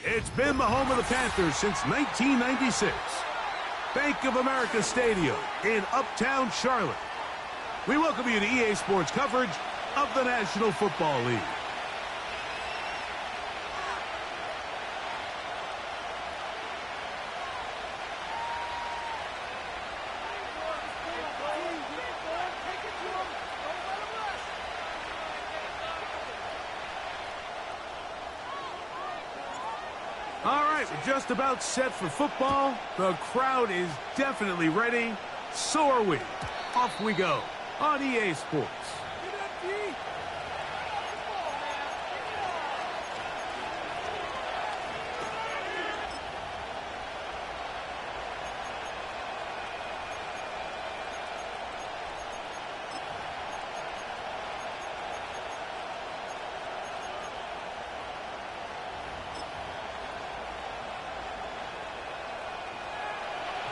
It's been the home of the Panthers since 1996. Bank of America Stadium in Uptown Charlotte. We welcome you to EA Sports coverage of the National Football League. All right, we're just about set for football. The crowd is definitely ready. So are we. Off we go on EA Sports.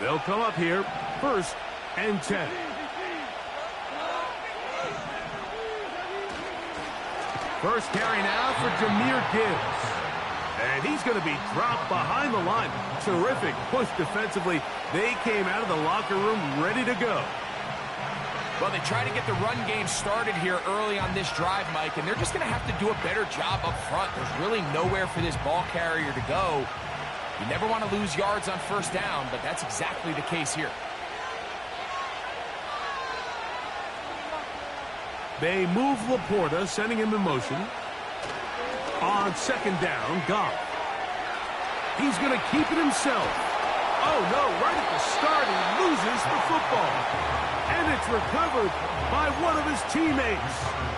They'll come up here, 1st and 10. First carry now for Jahmyr Gibbs. And he's going to be dropped behind the line. Terrific push defensively. They came out of the locker room ready to go. Well, they try to get the run game started here early on this drive, Mike, and they're just going to have to do a better job up front. There's really nowhere for this ball carrier to go. You never want to lose yards on 1st down, but that's exactly the case here. They move Laporta, sending him in motion. On 2nd down, Goff. He's going to keep it himself. Oh, no, right at the start, he loses the football. And it's recovered by one of his teammates.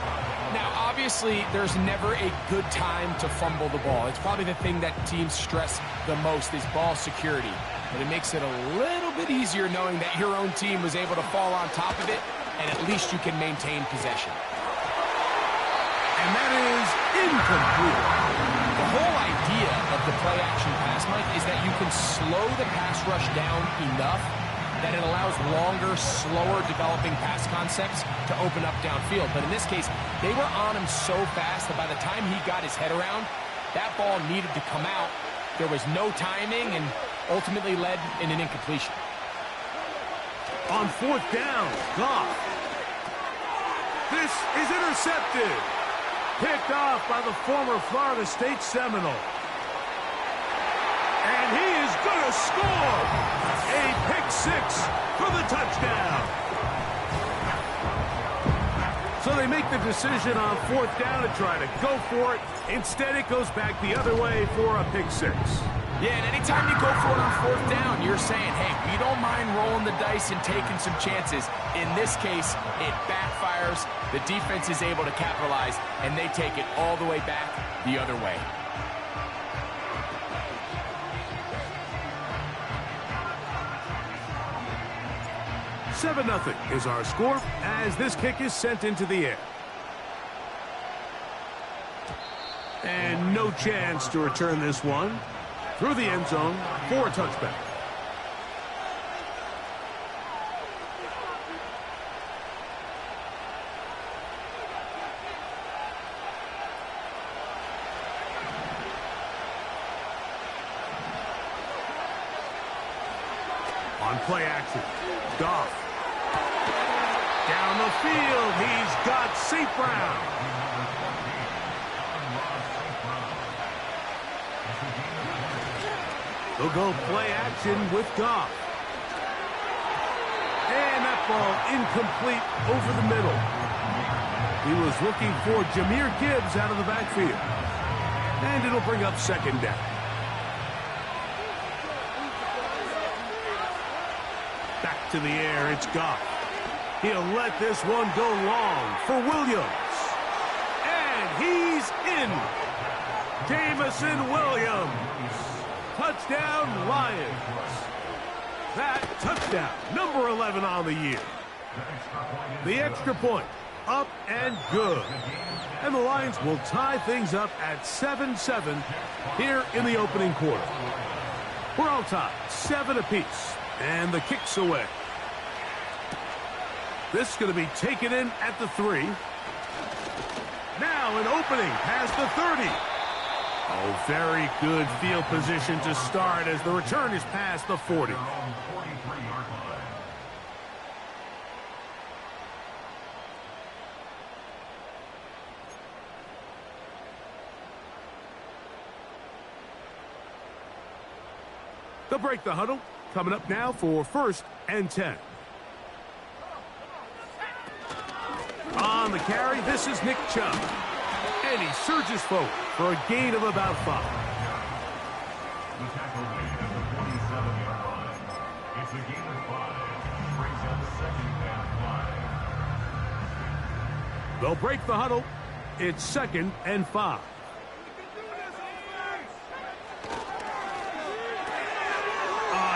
Now, obviously, there's never a good time to fumble the ball. It's probably the thing that teams stress the most is ball security. But it makes it a little bit easier knowing that your own team was able to fall on top of it, and at least you can maintain possession. And that is incomplete. The whole idea of the play-action pass, Mike, is that you can slow the pass rush down enough that it allows longer, slower developing pass concepts to open up downfield. But in this case, they were on him so fast that by the time he got his head around, that ball needed to come out. There was no timing and ultimately led in an incompletion. On 4th down, Goff. This is intercepted. Picked off by the former Florida State Seminole. And he is going to score. A pick-6 for the touchdown. So they make the decision on 4th down to try to go for it. Instead, it goes back the other way for a pick-6. Yeah, and anytime you go for it on 4th down, you're saying, hey, we don't mind rolling the dice and taking some chances. In this case, it backfires. The defense is able to capitalize, and they take it all the way back the other way. Seven 0 is our score as this kick is sent into the air. And no chance to return this one through the end zone for a touchback. On play action, Goff. Down the field, he's got St. Brown. They'll go play action with Goff. And that ball incomplete over the middle. He was looking for Jahmyr Gibbs out of the backfield. And it'll bring up 2nd down. Back to the air, it's Goff. He'll let this one go long for Williams. And he's in. Jamison Williams. Touchdown, Lions. That touchdown, number 11 on the year. The extra point, up and good. And the Lions will tie things up at 7-7 here in the opening quarter. We're all tied, 7 apiece, and the kick's away. This is going to be taken in at the 3. Now an opening past the 30. Oh, very good field position to start as the return is past the 40. They'll break the huddle. Coming up now for 1st and 10. On the carry, this is Nick Chubb. And he surges forward for a gain of about 5. It's a gain of 5. Brings up 2nd and 5. They'll break the huddle. It's 2nd and 5.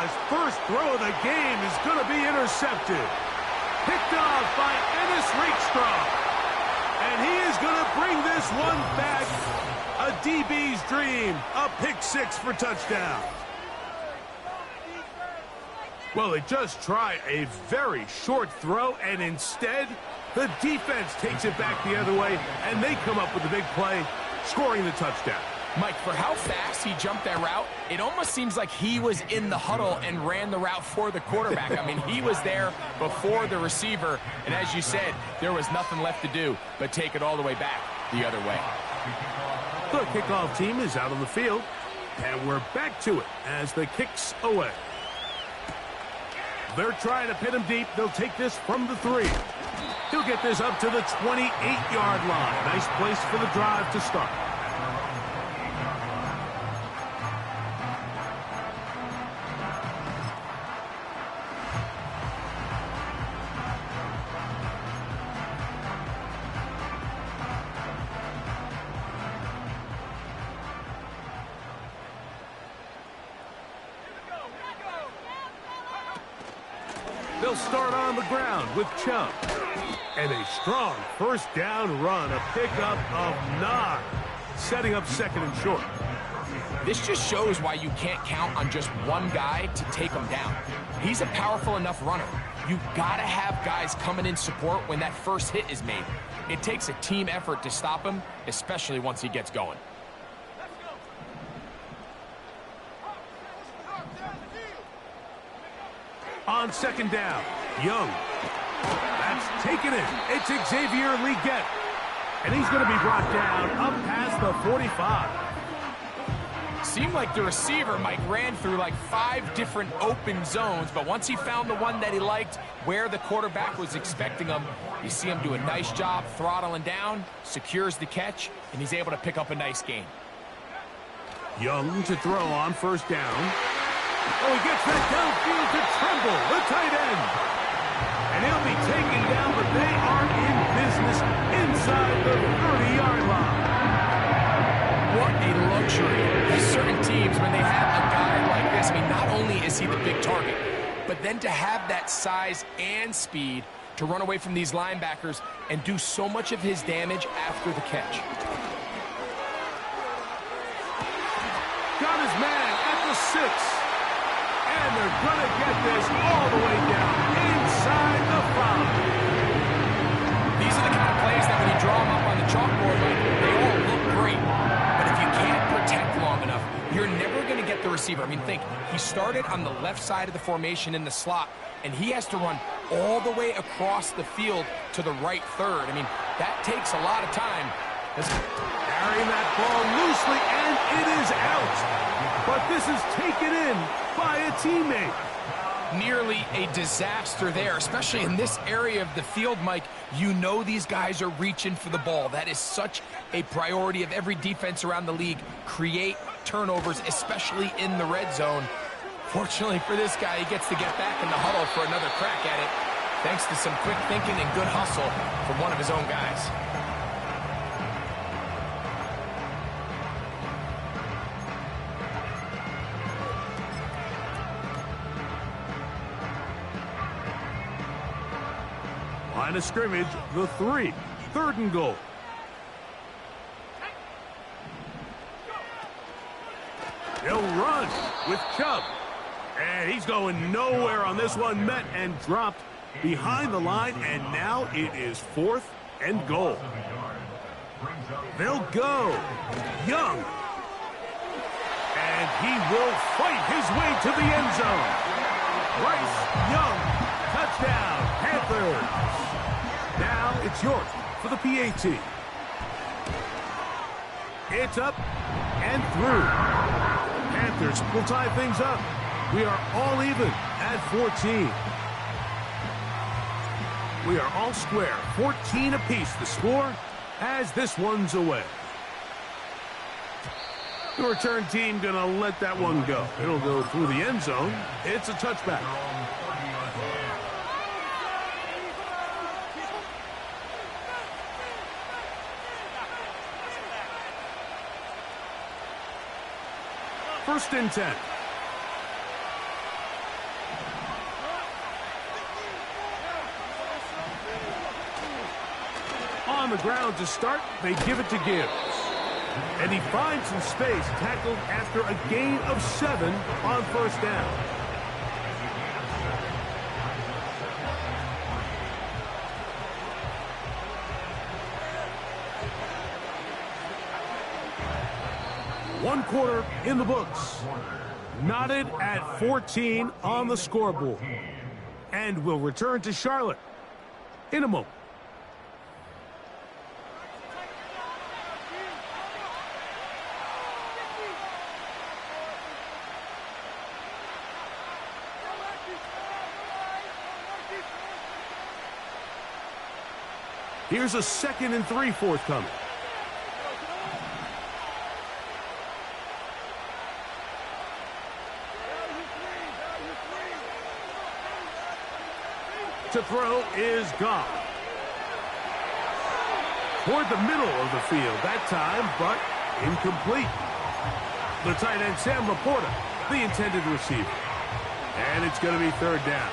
His first throw of the game is going to be intercepted. Picked off by Ennis Rakestraw. And he is going to bring this one back. A DB's dream. A pick 6 for touchdown. Well, they just try a very short throw, and instead, the defense takes it back the other way, and they come up with a big play, scoring the touchdown. Mike, for how fast he jumped that route, it almost seems like he was in the huddle and ran the route for the quarterback. I mean, he was there before the receiver, and as you said, there was nothing left to do but take it all the way back the other way. The kickoff team is out on the field, and we're back to it as the kick's away. They're trying to pin him deep. They'll take this from the 3. He'll get this up to the 28-yard line. Nice place for the drive to start. They'll start on the ground with Chubb. And a strong 1st down run, a pickup of 9, setting up 2nd and short. This just shows why you can't count on just one guy to take him down. He's a powerful enough runner. You've got to have guys coming in support when that first hit is made. It takes a team effort to stop him, especially once he gets going. On 2nd down, Young. That's taken in. It's Xavier Legette. And he's going to be brought down up past the 45. Seemed like the receiver, Mike, ran through like 5 different open zones, but once he found the one that he liked, where the quarterback was expecting him, you see him do a nice job throttling down, secures the catch, and he's able to pick up a nice gain. Young to throw on 1st down. Oh, he gets that downfield to Tremble, the tight end. And he'll be taken down, but they are in business inside the 30-yard line. What a luxury. There's certain teams, when they have a guy like this, I mean, not only is he the big target, but then to have that size and speed to run away from these linebackers and do so much of his damage after the catch. Got his man at the 6. And they're going to get this all the way down inside the 5. These are the kind of plays that when you draw them up on the chalkboard, they all look great. But if you can't protect long enough, you're never going to get the receiver. I mean, think, he started on the left side of the formation in the slot, and he has to run all the way across the field to the right 3rd. I mean, that takes a lot of time. Carrying that ball loosely, and it is out. But this is taken in by a teammate. Nearly a disaster there, especially in this area of the field, Mike. You know these guys are reaching for the ball. That is such a priority of every defense around the league. Create turnovers, especially in the red zone. Fortunately for this guy, he gets to get back in the huddle for another crack at it, thanks to some quick thinking and good hustle from one of his own guys. Line of scrimmage, the 3. 3rd and goal. He'll run with Chubb. And he's going nowhere on this one. Met and dropped behind the line. And now it is 4th and goal. They'll go. Young. And he will fight his way to the end zone. Bryce Young. Touchdown, Panthers. Now it's York for the PAT. It's up and through. Panthers will tie things up. We are all even at 14. We are all square. 14 apiece the score as this one's away. The return team going to let that one go. It'll go through the end zone. It's a touchback. First and 10. On the ground to start, they give it to Gibbs. And he finds some space, tackled after a gain of 7 on first down. One quarter in the books. Knotted at 14 on the scoreboard. And will return to Charlotte in a moment. Here's a 2nd and 3 forthcoming. To throw is Goff. Toward the middle of the field that time, but incomplete. The tight end, Sam Laporta, the intended receiver. And it's going to be 3rd down.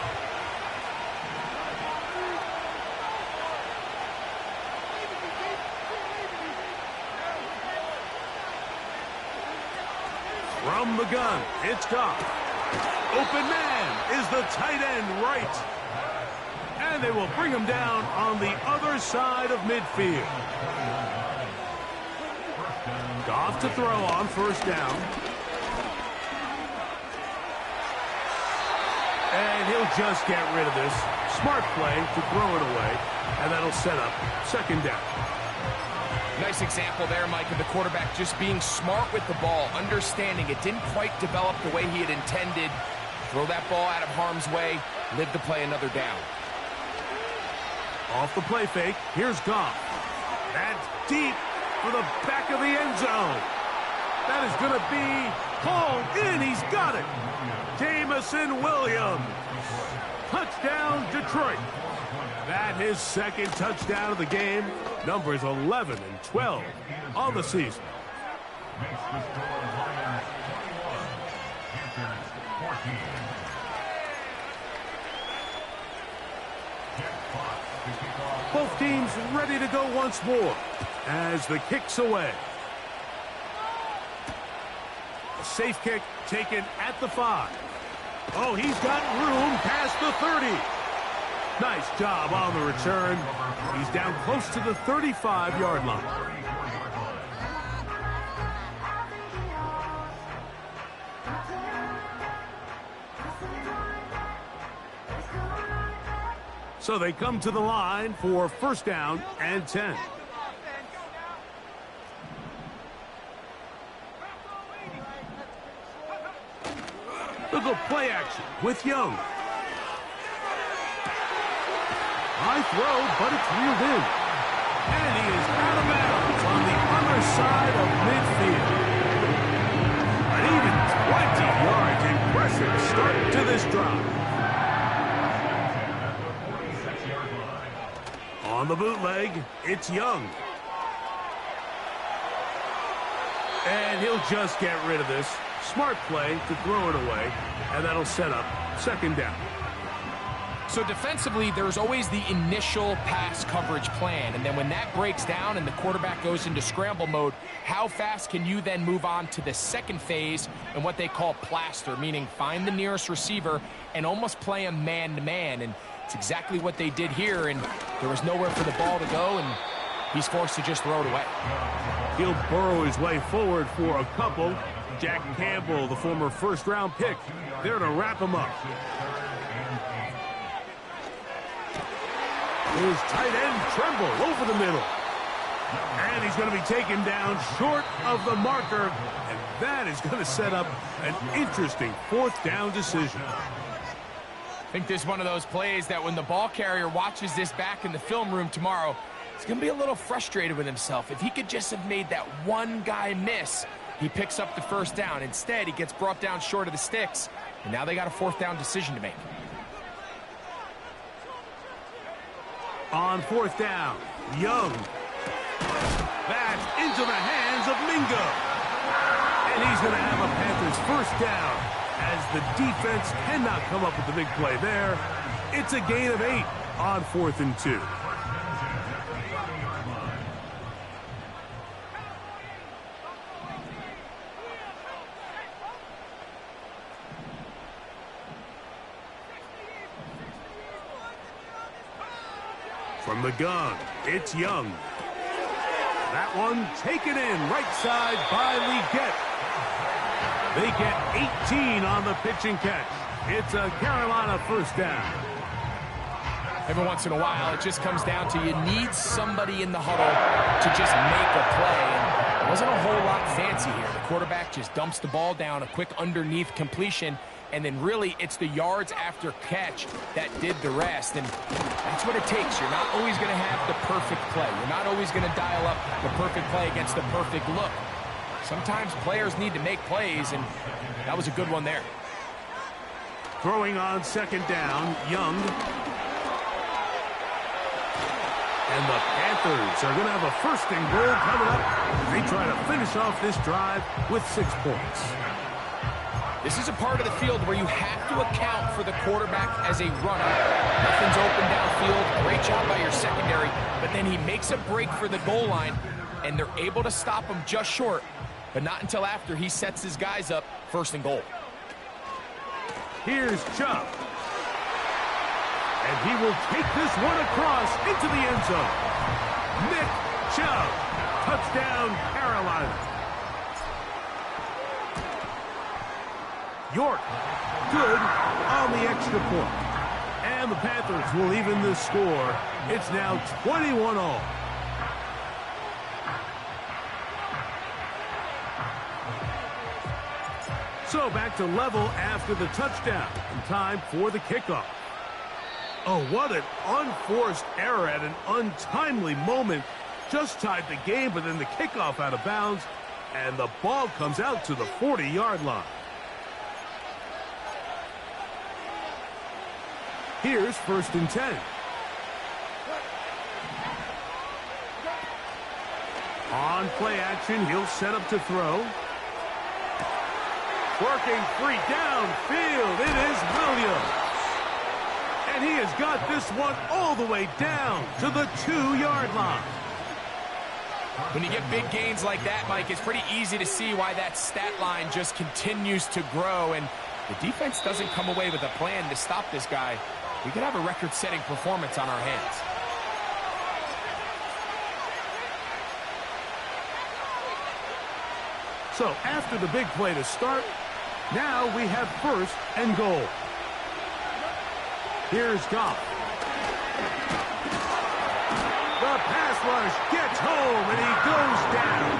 From the gun, it's Goff. Open man is the tight end right. And they will bring him down on the other side of midfield. Goff to throw on first down. And he'll just get rid of this. Smart play to throw it away. And that'll set up 2nd down. Nice example there, Mike, of the quarterback just being smart with the ball, understanding it didn't quite develop the way he had intended. Throw that ball out of harm's way, live to play another down. Off the play fake, here's Goff. That's deep for the back of the end zone. That is going to be hauled in. He's got it. Jamison Williams. Touchdown, Detroit. That his 2nd touchdown of the game. Numbers 11 and 12 on the season. Makes the score Lions 21, Panthers 14. Both teams ready to go once more as the kick's away. A safe kick taken at the 5. Oh, he's got room past the 30. Nice job on the return. He's down close to the 35-yard line. So they come to the line for first down and 10. They'll go play action with Young. High throw, but it's reeled in. And he is out of bounds on the underside of midfield. An even 20 yards. Impressive start to this drive. On the bootleg, it's Young. And he'll just get rid of this. Smart play to throw it away, and that'll set up 2nd down. So defensively, there's always the initial pass coverage plan, and then when that breaks down and the quarterback goes into scramble mode, how fast can you then move on to the second phase and what they call plaster, meaning find the nearest receiver and almost play him man-to-man, and it's exactly what they did here, and there was nowhere for the ball to go, and he's forced to just throw it away. He'll burrow his way forward for a couple. Jack Campbell, the former first-round pick, there to wrap him up. His tight end Tremble over the middle. And he's going to be taken down short of the marker. And that is going to set up an interesting fourth down decision. I think this is one of those plays that when the ball carrier watches this back in the film room tomorrow, he's going to be a little frustrated with himself. If he could just have made that one guy miss, he picks up the first down. Instead, he gets brought down short of the sticks, and now they got a fourth down decision to make. On fourth down, Young. That's into the hands of Mingo. And he's going to have a Panthers first down as the defense cannot come up with the big play there. It's a gain of 8 on 4th and 2. From the gun, it's Young. That one taken in right side by Leggett. They get 18 on the pitch and catch. It's a Carolina first down. Every once in a while, it just comes down to you need somebody in the huddle to just make a play. And it wasn't a whole lot fancy here. The quarterback just dumps the ball down, a quick underneath completion, and then really it's the yards after catch that did the rest. And that's what it takes. You're not always going to have the perfect play. You're not always going to dial up the perfect play against the perfect look. Sometimes players need to make plays, and that was a good one there. Throwing on second down, Young. And the Panthers are going to have a first and goal coming up. They try to finish off this drive with 6 points. This is a part of the field where you have to account for the quarterback as a runner. Nothing's open downfield. Great job by your secondary. But then he makes a break for the goal line, and they're able to stop him just short, but not until after he sets his guys up first and goal. Here's Chubb. And he will take this one across into the end zone. Nick Chubb. Touchdown, Carolina. York, good on the extra point. And the Panthers will even the score. It's now 21-all. So back to level after the touchdown. And time for the kickoff. Oh, what an unforced error at an untimely moment. Just tied the game, but then the kickoff out of bounds. And the ball comes out to the 40-yard line. Here's 1st and 10. On play action, he'll set up to throw. Working free downfield, it is Williams. And he has got this one all the way down to the 2-yard line. When you get big gains like that, Mike, it's pretty easy to see why that stat line just continues to grow. And the defense doesn't come away with a plan to stop this guy. We could have a record-setting performance on our hands. So after the big play to start, now we have 1st and goal. Here's Goff. The pass rush gets home, and he goes down.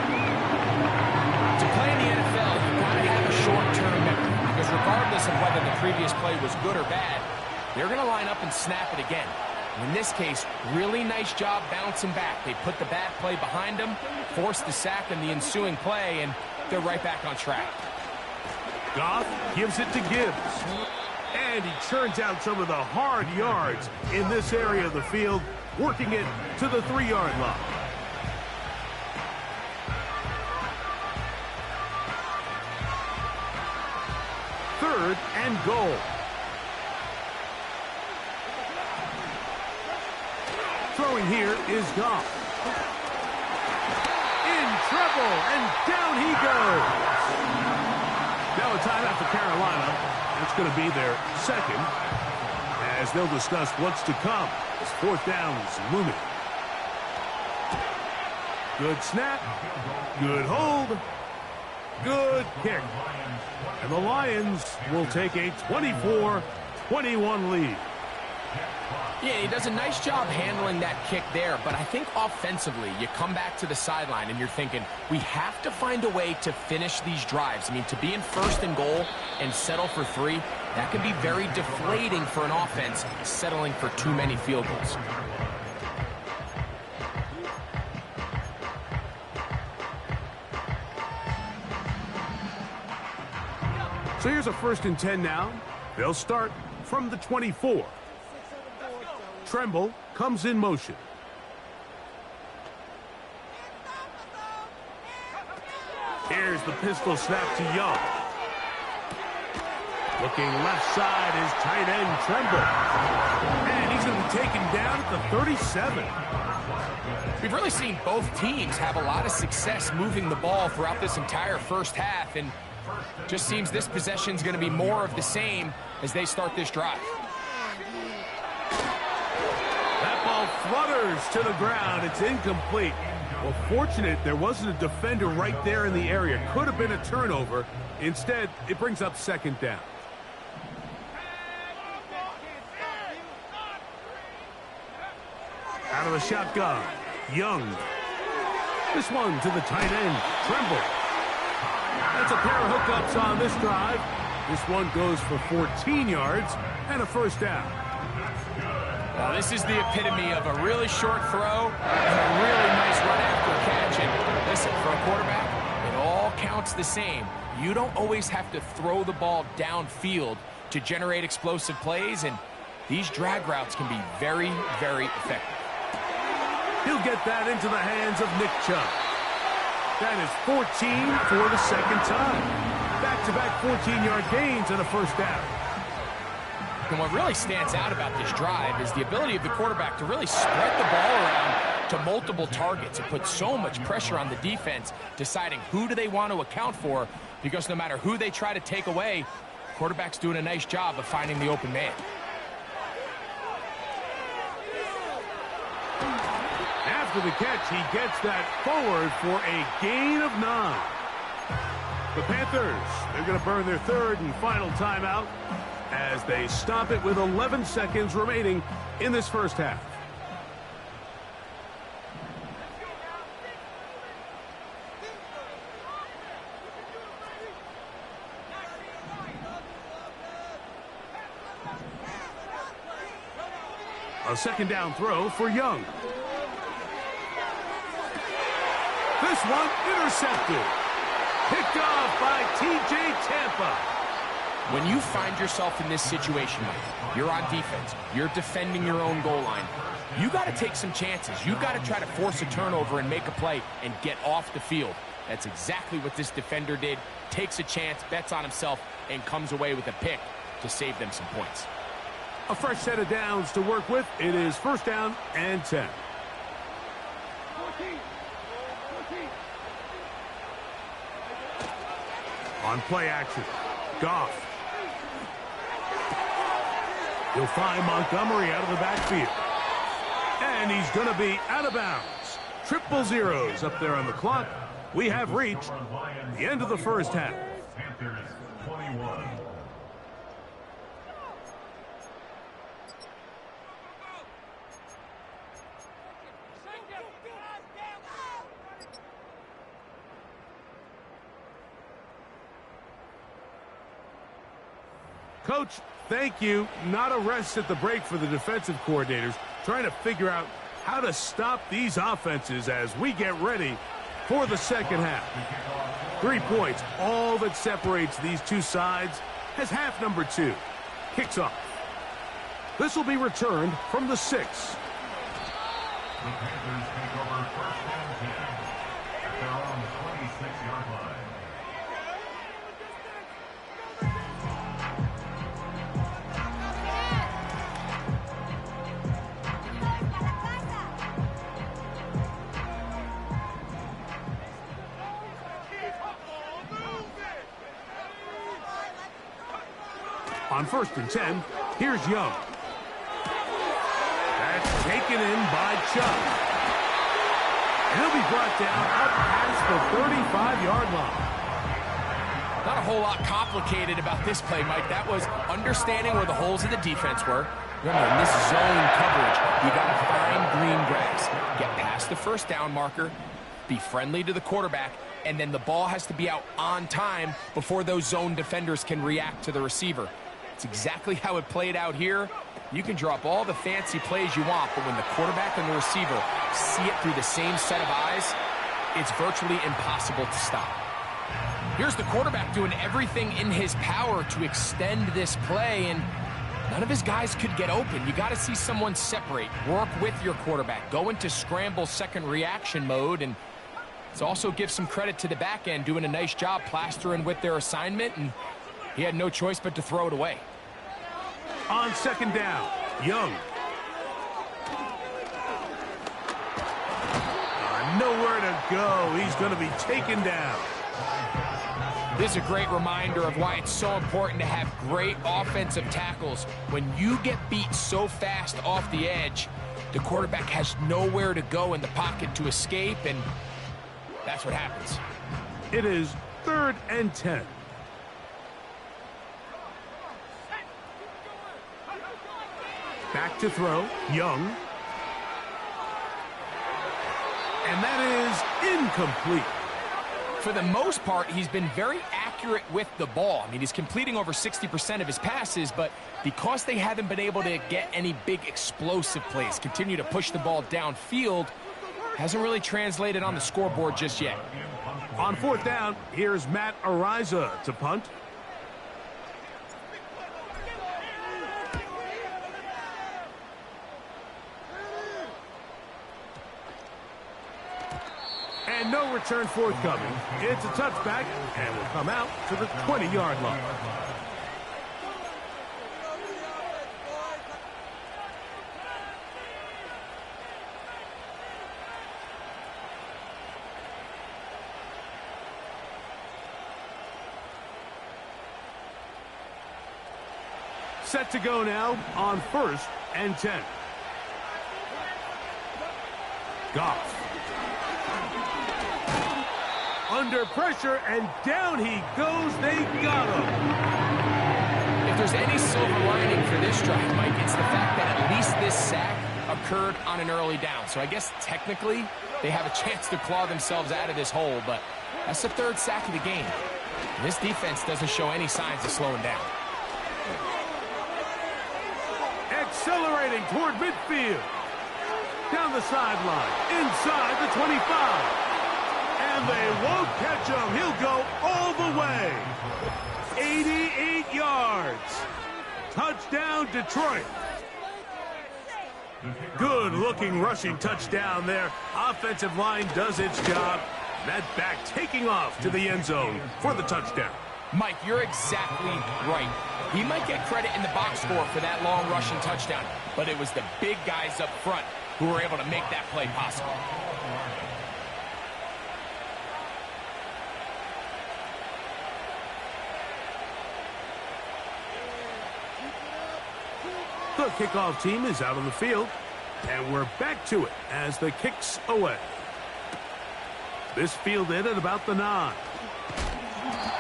To play in the NFL, you've got to have a short-term memory, because regardless of whether the previous play was good or bad, they're going to line up and snap it again. And in this case, really nice job bouncing back. They put the bad play behind them, forced the sack in the ensuing play, and they're right back on track. Goff gives it to Gibbs. And he churns out some of the hard yards in this area of the field, working it to the 3-yard line. Third and goal. Throwing here is Goff. In trouble, and down he goes. Now a timeout for Carolina. It's going to be their second, as they'll discuss what's to come. This fourth down is looming. Good snap. Good hold. Good kick. And the Lions will take a 24-21 lead. Yeah, he does a nice job handling that kick there, but I think offensively, you come back to the sideline and you're thinking, we have to find a way to finish these drives. I mean, to be in first and goal and settle for 3, that can be very deflating for an offense settling for too many field goals. So here's a 1st and 10 now. They'll start from the 24. Tremble comes in motion. Here's the pistol snap to Young. Looking left side is tight end Tremble. And he's going to be taken down at the 37. We've really seen both teams have a lot of success moving the ball throughout this entire first half, and just seems this possession is going to be more of the same as they start this drive. That ball flutters to the ground. It's incomplete. Well, fortunate there wasn't a defender right there in the area. Could have been a turnover. Instead, it brings up 2nd down. Out of the shotgun, Young. This one to the tight end, Tremble. That's a pair of hookups on this drive. This one goes for 14 yards and a 1st down. Well, this is the epitome of a really short throw and a really nice run after catch. And listen, for a quarterback, it all counts the same. You don't always have to throw the ball downfield to generate explosive plays, and these drag routes can be very, very effective. He'll get that into the hands of Nick Chubb. That is 14 for the 2nd time. Back-to-back 14-yard gains and a 1st down. And what really stands out about this drive is the ability of the quarterback to really spread the ball around to multiple targets. It puts so much pressure on the defense, deciding who do they want to account for, because no matter who they try to take away, the quarterback's doing a nice job of finding the open man. After the catch, he gets that forward for a gain of 9. The Panthers, they're going to burn their 3rd and final timeout as they stop it with 11 seconds remaining in this first half. A 2nd down throw for Young. This one intercepted. Picked off by T.J. Tampa. When you find yourself in this situation, Mike, you're on defense, you're defending your own goal line, you got to take some chances. You got to try to force a turnover and make a play and get off the field. That's exactly what this defender did. Takes a chance, bets on himself, and comes away with a pick to save them some points. A fresh set of downs to work with. It is 1st down and 10. On play action, Goff. He'll find Montgomery out of the backfield. And he's going to be out of bounds. 0-0 up there on the clock. We have reached the end of the first half. Panthers 21. Coach, thank you. Not a rest at the break for the defensive coordinators, trying to figure out how to stop these offenses as we get ready for the second half. 3 points, all that separates these two sides, as half number 2 kicks off. This will be returned from the 6. The Panthers take over 1st and 10 at their own 26-yard line. On 1st and 10, here's Young. That's taken in by Chubb. And he'll be brought down up past the 35-yard line. Not a whole lot complicated about this play, Mike. That was understanding where the holes of the defense were. Remember, in this zone coverage, you got to find green grass. Get past the first down marker, be friendly to the quarterback, and then the ball has to be out on time before those zone defenders can react to the receiver. It's exactly how it played out here. You can drop all the fancy plays you want, but when the quarterback and the receiver see it through the same set of eyes, it's virtually impossible to stop. Here's the quarterback doing everything in his power to extend this play, and none of his guys could get open. You got to see someone separate, work with your quarterback, go into scramble second reaction mode, and let's also give some credit to the back end doing a nice job plastering with their assignment, and he had no choice but to throw it away. On 2nd down, Young. Nowhere to go. He's going to be taken down. This is a great reminder of why it's so important to have great offensive tackles. When you get beat so fast off the edge, the quarterback has nowhere to go in the pocket to escape, and that's what happens. It is 3rd and 10. Back to throw, Young. And that is incomplete. For the most part, he's been very accurate with the ball. I mean, he's completing over 60% of his passes, but because they haven't been able to get any big explosive plays, continue to push the ball downfield, hasn't really translated on the scoreboard just yet. On 4th down, here's Matt Ariza to punt. And no return forthcoming. It's a touchback, and will come out to the 20-yard line. Set to go now on 1st and 10. Goff. Under pressure, and down he goes. They got him. If there's any silver lining for this drive, Mike, it's the fact that at least this sack occurred on an early down. So I guess technically they have a chance to claw themselves out of this hole, but that's the 3rd sack of the game. And this defense doesn't show any signs of slowing down. Accelerating toward midfield. Down the sideline, inside the 25. And they won't catch him. He'll go all the way. 88 yards. Touchdown, Detroit. Good-looking rushing touchdown there. Offensive line does its job. That back taking off to the end zone for the touchdown. Mike, you're exactly right. He might get credit in the box score for that long rushing touchdown, but it was the big guys up front who were able to make that play possible. The kickoff team is out on the field, and we're back to it as the kick's away. This fielded at about the 9.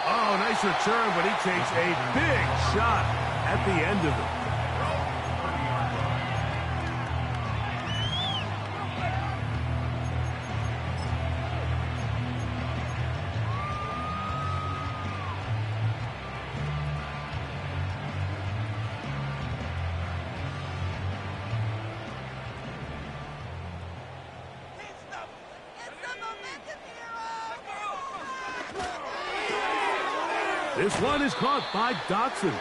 Oh, nice return, but he takes a big shot at the end of it. This one is caught by Dotson.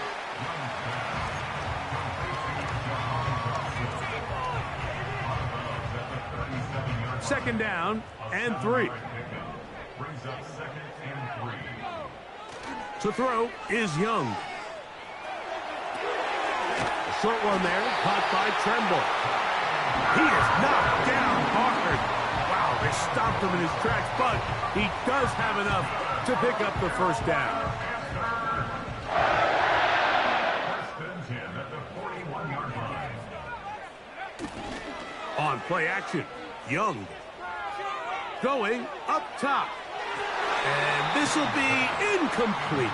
Second down and 3. To throw is Young. A short one there, caught by Tremble. He is knocked down hard. Wow, they stopped him in his tracks, but he does have enough to pick up the first down. On play action, Young. Going up top. And this will be incomplete.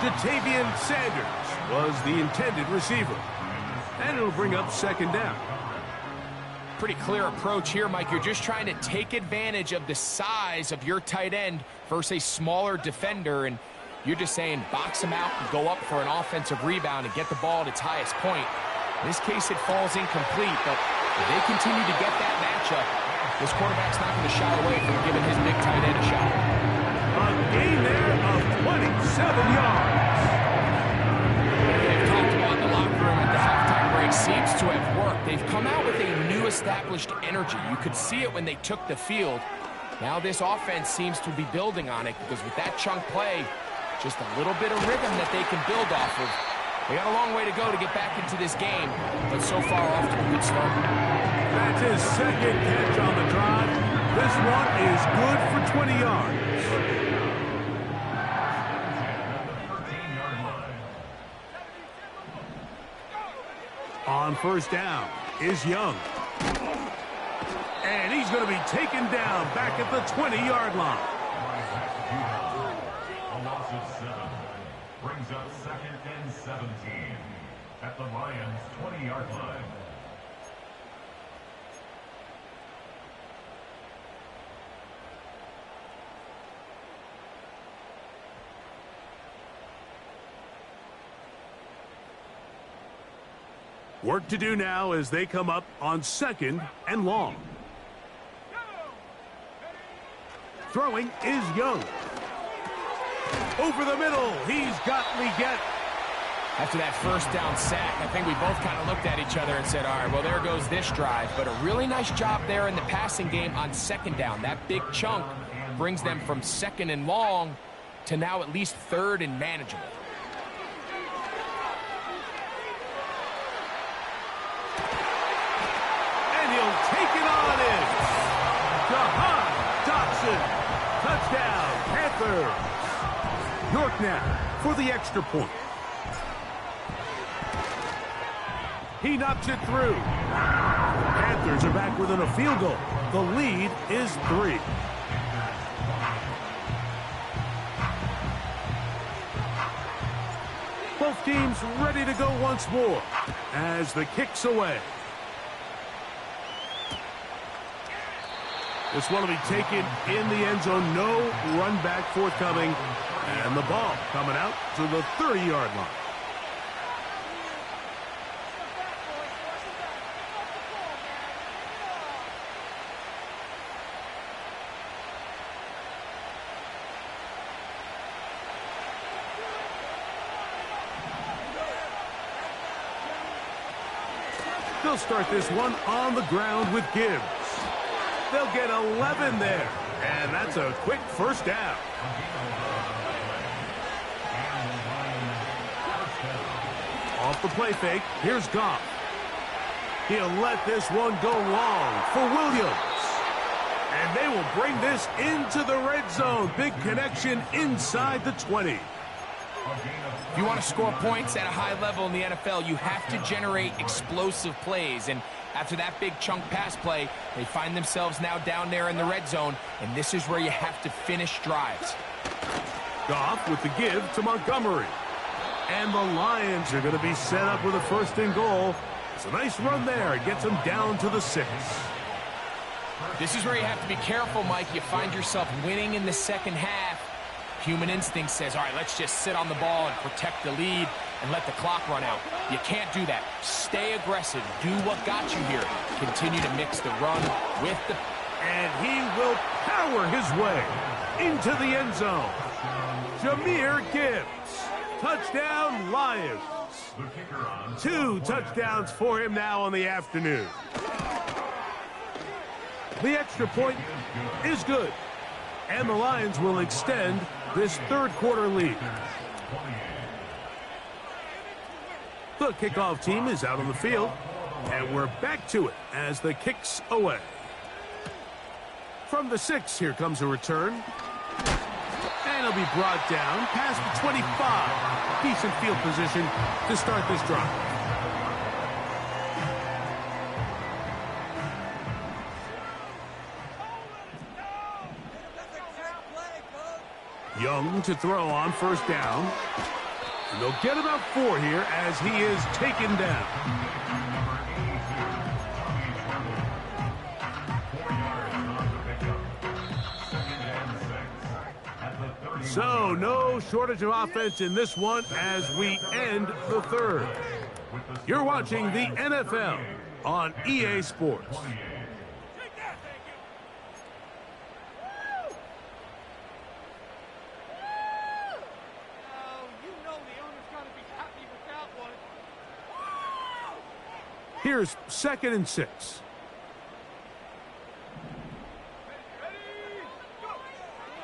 Jatavian Sanders was the intended receiver. And it'll bring up second down. Pretty clear approach here, Mike. You're just trying to take advantage of the size of your tight end versus a smaller defender, and you're just saying box him out and go up for an offensive rebound and get the ball at its highest point. In this case, it falls incomplete, but if they continue to get that matchup, this quarterback's not going to shy away from giving his big tight end a shot. A gain there of 27 yards. They've talked about the locker room at the halftime break. Seems to have worked. They've come out with a new established energy. You could see it when they took the field. Now this offense seems to be building on it because with that chunk play, just a little bit of rhythm that they can build off of. They got a long way to go to get back into this game, but so far off to a good start. That's his second catch on the drive. This one is good for 20 yards. On first down is Young. And he's going to be taken down back at the 20-yard line. A loss of 7 brings up 2nd and 17 at the Lions' 20-yard line. Work to do now as they come up on 2nd and long. Throwing is Young. Over the middle, he's got Leggett. After that first down sack, I think we both kind of looked at each other and said, all right, well, there goes this drive. But a really nice job there in the passing game on 2nd down. That big chunk brings them from 2nd and long to now at least 3rd and manageable. And he'll take it on in. Jahan Dotson. Touchdown, Panthers. York now for the extra point. He knocks it through. The Panthers are back within a field goal. The lead is 3. Both teams ready to go once more as the kick's away. This one will be taken in the end zone. No run back forthcoming. And the ball coming out to the 30-yard line. They'll start this one on the ground with Gibbs. They'll get 11 there. And that's a quick first down. Off the play fake, here's Goff. He'll let this one go long for Williams. And they will bring this into the red zone. Big connection inside the 20. If you want to score points at a high level in the NFL, you have to generate explosive plays. And after that big chunk pass play, they find themselves now down there in the red zone. And this is where you have to finish drives. Goff with the give to Montgomery. And the Lions are going to be set up with a 1st and goal. It's a nice run there. It gets them down to the 6. This is where you have to be careful, Mike. You find yourself winning in the second half. Human instinct says, all right, let's just sit on the ball and protect the lead and let the clock run out. You can't do that. Stay aggressive. Do what got you here. Continue to mix the run with the... And he will power his way into the end zone. Jahmyr Gibbs. Touchdown, Lions. 2 touchdowns for him now on the afternoon. The extra point is good. And the Lions will extend this 3rd quarter lead. The kickoff team is out on the field. And we're back to it as the kick's away. From the 6, here comes a return. And he'll be brought down past the 25. Decent field position to start this drive. Young to throw on first down. And they'll get about 4 here as he is taken down. So, no shortage of offense in this one as we end the third. You're watching the NFL on EA Sports. Here's 2nd and 6.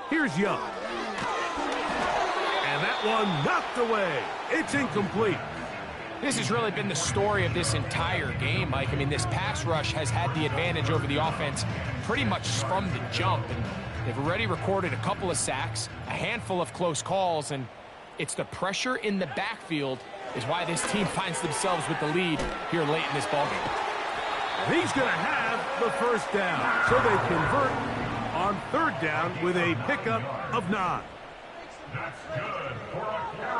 Here's Young. And that one knocked away. It's incomplete. This has really been the story of this entire game, Mike. I mean, this pass rush has had the advantage over the offense pretty much from the jump. And they've already recorded a couple of sacks, a handful of close calls, and it's the pressure in the backfield is why this team finds themselves with the lead here late in this ballgame. He's going to have the first down. So they convert on 3rd down with a pickup of 9.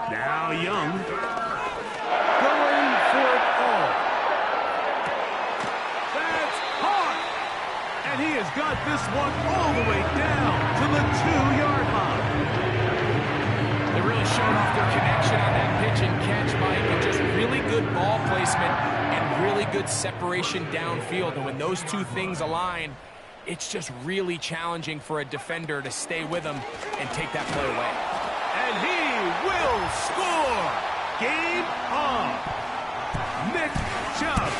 Now Young going for it all. That's hard. And he has got this one all the way down to the 2-yard line. They really showed off their connection on that pitch and catch, Mike, and just really good ball placement and really good separation downfield. And when those two things align, it's just really challenging for a defender to stay with them and take that play away. And he will score. Game on. Nick Chubb.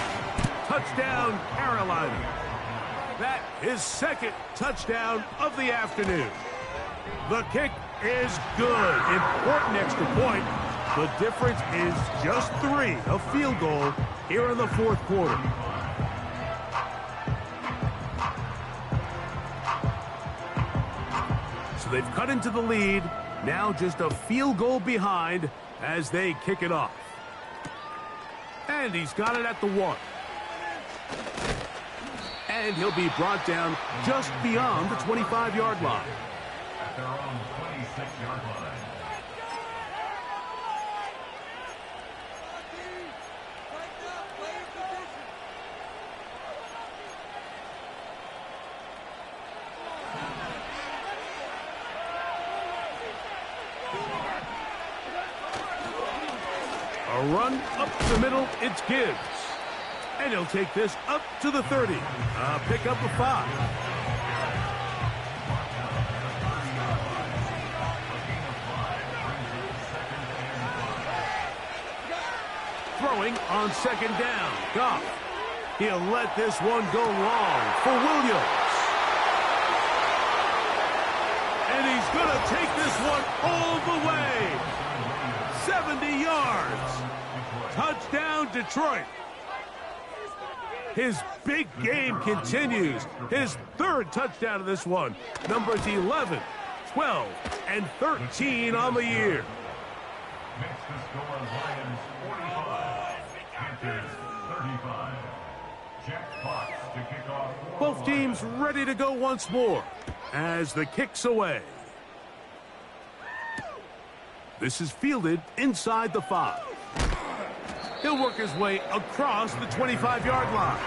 Touchdown, Carolina. That is 2nd touchdown of the afternoon. The kick is good. Important extra point. The difference is just 3, a field goal here in the 4th quarter. So they've cut into the lead. Now just a field goal behind as they kick it off. And he's got it at the 1. And he'll be brought down just beyond the 25-yard line. At their own 26-yard line. A run up the middle, it's Gibbs. And he'll take this up to the 30. A pickup of 5. Throwing on 2nd down. Goff. He'll let this one go long for Williams. And he's going to take this one all the way. 70 yards. Touchdown, Detroit. His big game continues. His 3rd touchdown of this one. Numbers 11, 12, and 13 on the year. Makes the score Lions 45, Panthers 35. Jack Fox to kick off. Both teams ready to go once more as the kick's away. This is fielded inside the 5. He'll work his way across the 25-yard line.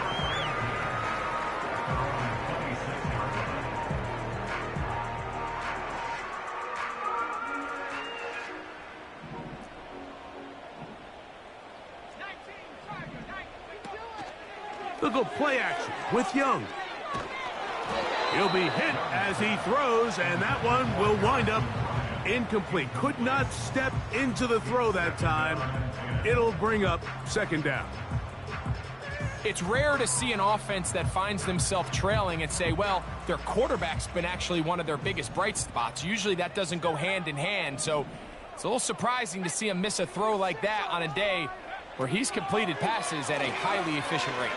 They'll go play action with Young. He'll be hit as he throws, and that one will wind up incomplete. Could not step into the throw that time. It'll bring up 2nd down. It's rare to see an offense that finds themselves trailing and say, well, their quarterback's been actually one of their biggest bright spots. Usually that doesn't go hand in hand, so it's a little surprising to see him miss a throw like that on a day where he's completed passes at a highly efficient rate.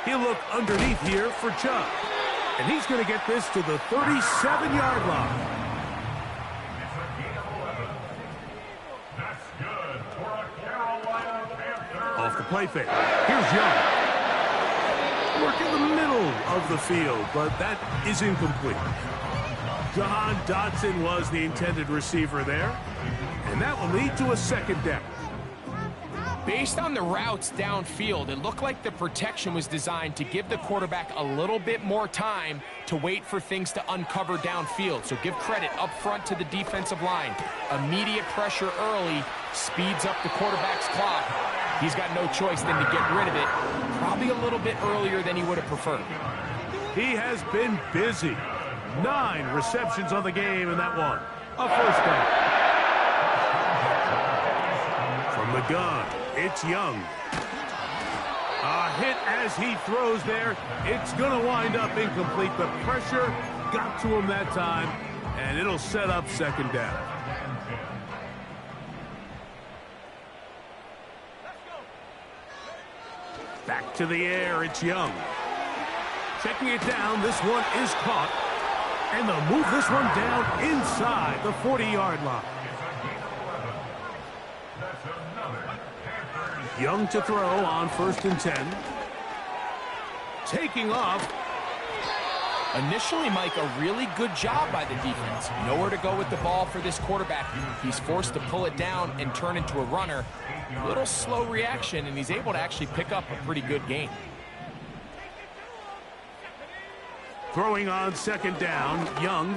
He'll look underneath here for Chubb. And he's going to get this to the 37-yard line. It's a gain of 11. That's good for a Carolina Panther. Off the play fake. Here's Young. Work in the middle of the field, but that is incomplete. John Dotson was the intended receiver there. And that will lead to a second down. Based on the routes downfield, it looked like the protection was designed to give the quarterback a little bit more time to wait for things to uncover downfield. So give credit up front to the defensive line. Immediate pressure early speeds up the quarterback's clock. He's got no choice than to get rid of it, probably a little bit earlier than he would have preferred. He has been busy. 9 receptions on the game in that one. A first down. From the gun, it's Young. A hit as he throws there. It's going to wind up incomplete. The pressure got to him that time, and it'll set up second down. Back to the air, it's Young. Checking it down, this one is caught. And they'll move this one down inside the 40-yard line. Young to throw on 1st and 10. Taking off. Initially, Mike, a really good job by the defense. Nowhere to go with the ball for this quarterback. He's forced to pull it down and turn into a runner. A little slow reaction, and he's able to actually pick up a pretty good gain. Throwing on 2nd down, Young.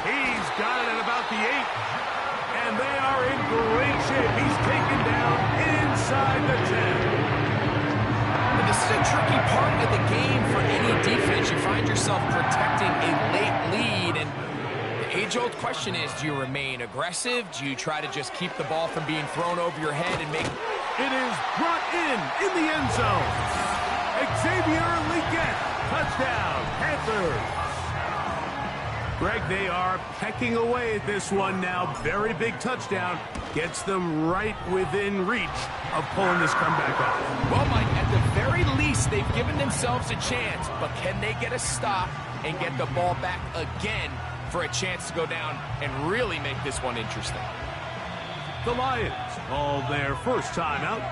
He's got it at about the 8. And they are in great shape. He's taken down inside the 10. And this is a tricky part of the game for any defense. You find yourself protecting a late lead, and the age-old question is, do you remain aggressive? Do you try to just keep the ball from being thrown over your head and make... It is brought in the end zone. Xavier Legette, touchdown, Panthers. Greg, they are pecking away at this one now. Very big touchdown. Gets them right within reach of pulling this comeback off. Well, Mike, at the very least, they've given themselves a chance. But can they get a stop and get the ball back again for a chance to go down and really make this one interesting? The Lions call their first timeout.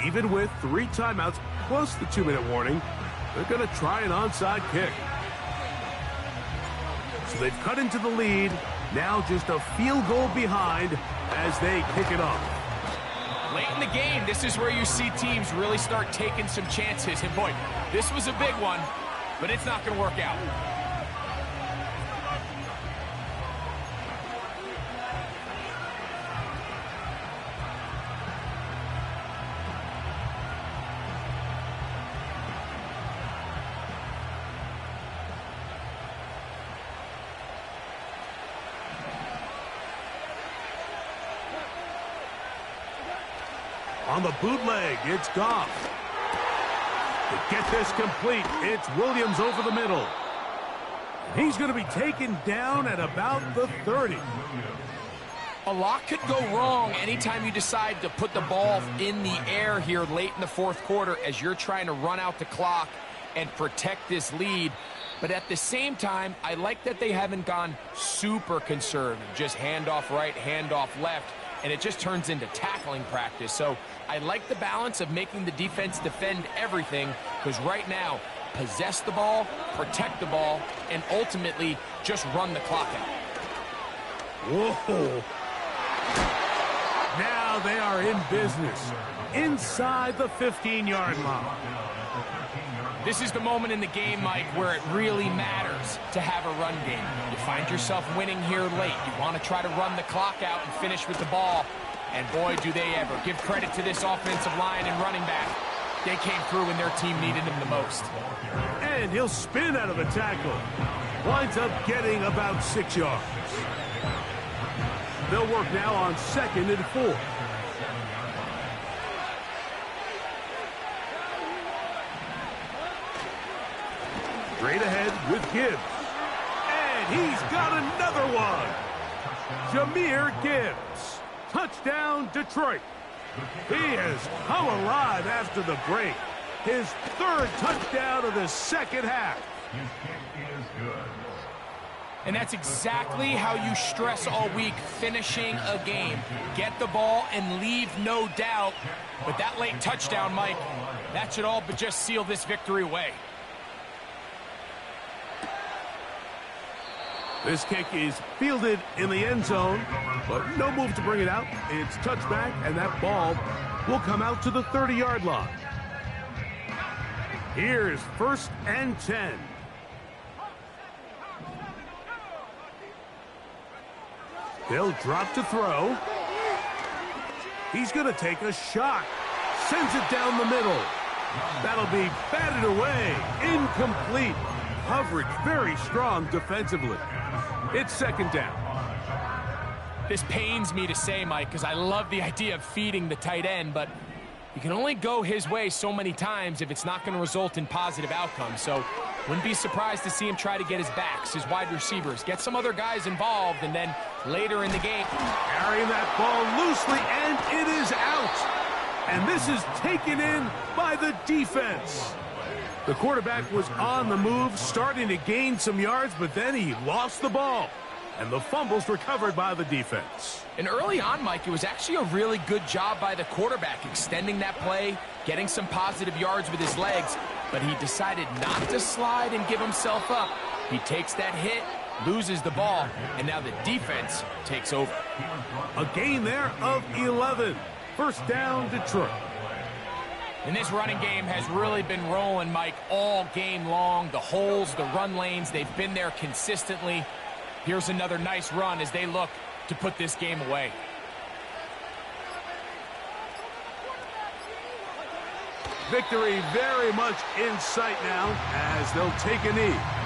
Even with 3 timeouts plus the 2-minute warning, they're going to try an onside kick. So they've cut into the lead. Now just a field goal behind as they kick it off. Late in the game, this is where you see teams really start taking some chances. And boy, this was a big one, but it's not going to work out. On the bootleg, it's Goff. To get this complete, it's Williams over the middle. He's going to be taken down at about the 30. A lot could go wrong anytime you decide to put the ball in the air here late in the 4th quarter as you're trying to run out the clock and protect this lead. But at the same time, I like that they haven't gone super conservative, just handoff right, handoff left, and it just turns into tackling practice. So I like the balance of making the defense defend everything, because right now, possess the ball, protect the ball, and ultimately just run the clock out. Whoa. Now they are in business inside the 15-yard line. This is the moment in the game, Mike, where it really matters to have a run game. You find yourself winning here late. You want to try to run the clock out and finish with the ball. And boy, do they ever. Give credit to this offensive line and running back. They came through when their team needed them the most. And he'll spin out of the tackle. Winds up getting about 6 yards. They'll work now on 2nd and 4. Straight ahead with Gibbs. And he's got another one. Jahmyr Gibbs. Touchdown, Detroit. He has come alive after the break. His 3rd touchdown of the 2nd half. His kick is good. And that's exactly how you stress all week, finishing a game. Get the ball and leave no doubt. But that late touchdown, Mike, that should all but just seal this victory away. This kick is fielded in the end zone, but no move to bring it out. It's touchback, and that ball will come out to the 30-yard line. Here's 1st and 10. They'll drop to throw. He's going to take a shot. Sends it down the middle. That'll be batted away. Incomplete. Coverage very strong defensively. It's 2nd down. This pains me to say, Mike, because I love the idea of feeding the tight end, but you can only go his way so many times if it's not going to result in positive outcomes. So wouldn't be surprised to see him try to get his backs, his wide receivers, get some other guys involved, and then later in the game. Carrying that ball loosely, and it is out. And this is taken in by the defense. The quarterback was on the move, starting to gain some yards, but then he lost the ball. And the fumble's recovered by the defense. And early on, Mike, it was actually a really good job by the quarterback, extending that play, getting some positive yards with his legs, but he decided not to slide and give himself up. He takes that hit, loses the ball, and now the defense takes over. A gain there of 11. 1st down, Detroit. And this running game has really been rolling, Mike, all game long. The holes, the run lanes, they've been there consistently. Here's another nice run as they look to put this game away. Victory very much in sight now as they'll take a knee.